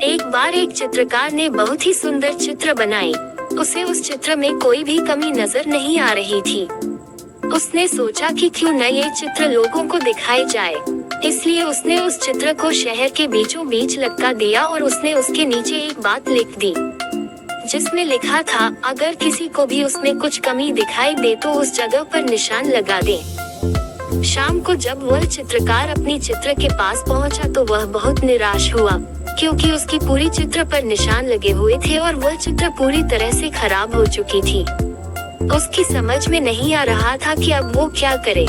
एक बार एक चित्रकार ने बहुत ही सुंदर चित्र बनाए। उसे उस चित्र में कोई भी कमी नजर नहीं आ रही थी। उसने सोचा कि क्यों न ये चित्र लोगों को दिखाई जाए। इसलिए उसने उस चित्र को शहर के बीचों बीच लटका दिया और उसने उसके नीचे एक बात लिख दी, जिसमें लिखा था, अगर किसी को भी उसमें कुछ कमी दिखाई दे तो उस जगह पर निशान लगा दे। शाम को जब वह चित्रकार अपनी चित्र के पास पहुंचा तो वह बहुत निराश हुआ, क्योंकि उसकी पूरी चित्र पर निशान लगे हुए थे और वह चित्र पूरी तरह से खराब हो चुकी थी। उसकी समझ में नहीं आ रहा था कि अब वो क्या करे।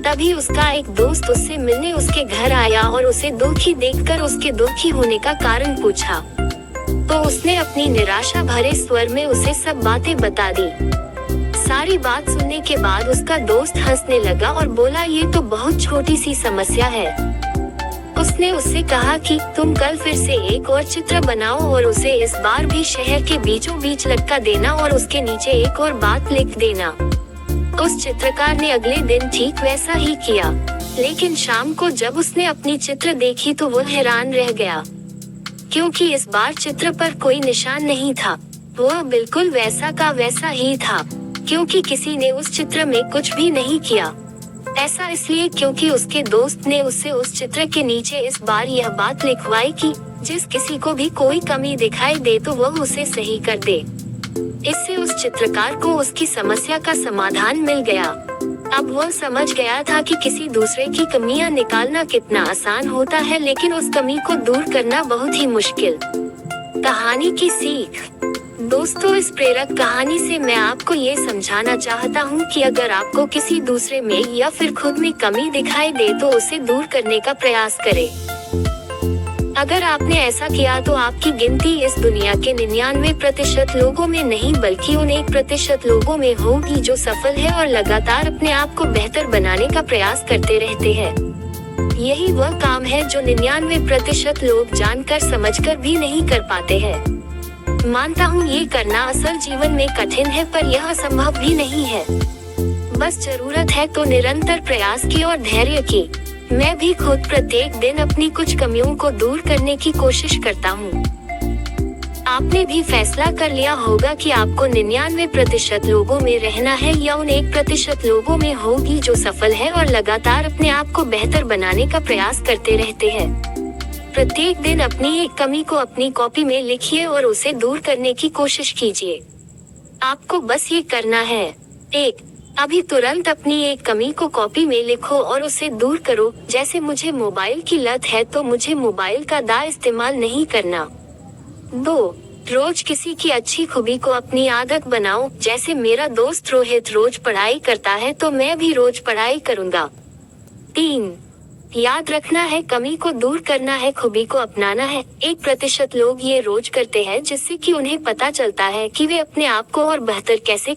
तभी उसका एक दोस्त उससे मिलने उसके घर आया और उसे दुखी देखकर उसके दुखी होने का कारण पूछा। तो उसने अपनी निराशा भरे स्वर में उसे सब बातें बता दी। सारी बात सुनने के बाद उसका दोस्त हंसने लगा और बोला, ये तो बहुत छोटी सी समस्या है। उसने उससे कहा कि तुम कल फिर से एक और चित्र बनाओ और उसे इस बार भी शहर के बीचों बीच लटका देना और उसके नीचे एक और बात लिख देना। उस चित्रकार ने अगले दिन ठीक वैसा ही किया, लेकिन शाम को जब उसने अपनी चित्र देखी तो वह हैरान रह गया, क्योंकि इस बार चित्र पर कोई निशान नहीं था। वह बिल्कुल वैसा का वैसा ही था, क्योंकि किसी ने उस चित्र में कुछ भी नहीं किया। ऐसा इसलिए क्योंकि उसके दोस्त ने उससे उस चित्र के नीचे इस बार यह बात लिखवाई कि जिस किसी को भी कोई कमी दिखाई दे तो वह उसे सही कर दे। इससे उस चित्रकार को उसकी समस्या का समाधान मिल गया। अब वह समझ गया था कि किसी दूसरे की कमियां निकालना कितना आसान होता है, लेकिन उस कमी को दूर करना बहुत ही मुश्किल। कहानी की सीख। दोस्तों, इस प्रेरक कहानी से मैं आपको ये समझाना चाहता हूँ कि अगर आपको किसी दूसरे में या फिर खुद में कमी दिखाई दे तो उसे दूर करने का प्रयास करें। अगर आपने ऐसा किया तो आपकी गिनती इस दुनिया के 99% लोगों में नहीं बल्कि उन 1% लोगों में होगी जो सफल है और लगातार अपने आप को बेहतर बनाने का प्रयास करते रहते हैं। यही वह काम है जो 99% लोग जानकर समझकर भी नहीं कर पाते हैं। मानता हूँ ये करना असल जीवन में कठिन है, पर यह असंभव भी नहीं है। बस जरूरत है तो निरंतर प्रयास की और धैर्य की। मैं भी खुद प्रत्येक दिन अपनी कुछ कमियों को दूर करने की कोशिश करता हूँ। आपने भी फैसला कर लिया होगा कि आपको 99% लोगों में रहना है या उन 1% लोगों में होगी जो सफल है और लगातार अपने आप को बेहतर बनाने का प्रयास करते रहते हैं। प्रत्येक दिन अपनी एक कमी को अपनी कॉपी में लिखिए और उसे दूर करने की कोशिश कीजिए। आपको बस ये करना है। 1. अभी तुरंत अपनी एक कमी को कॉपी में लिखो और उसे दूर करो। जैसे मुझे मोबाइल की लत है तो मुझे मोबाइल का इस्तेमाल नहीं करना। 2. रोज किसी की अच्छी खूबी को अपनी आदत बनाओ। जैसे मेरा दोस्त रोहित रोज पढ़ाई करता है तो मैं भी रोज पढ़ाई करूँगा। 3. याद रखना है, कमी को दूर करना है, खूबी को अपनाना है। 1% लोग ये रोज करते हैं, जिससे कि उन्हें पता चलता है कि वे अपने आप को और बेहतर कैसे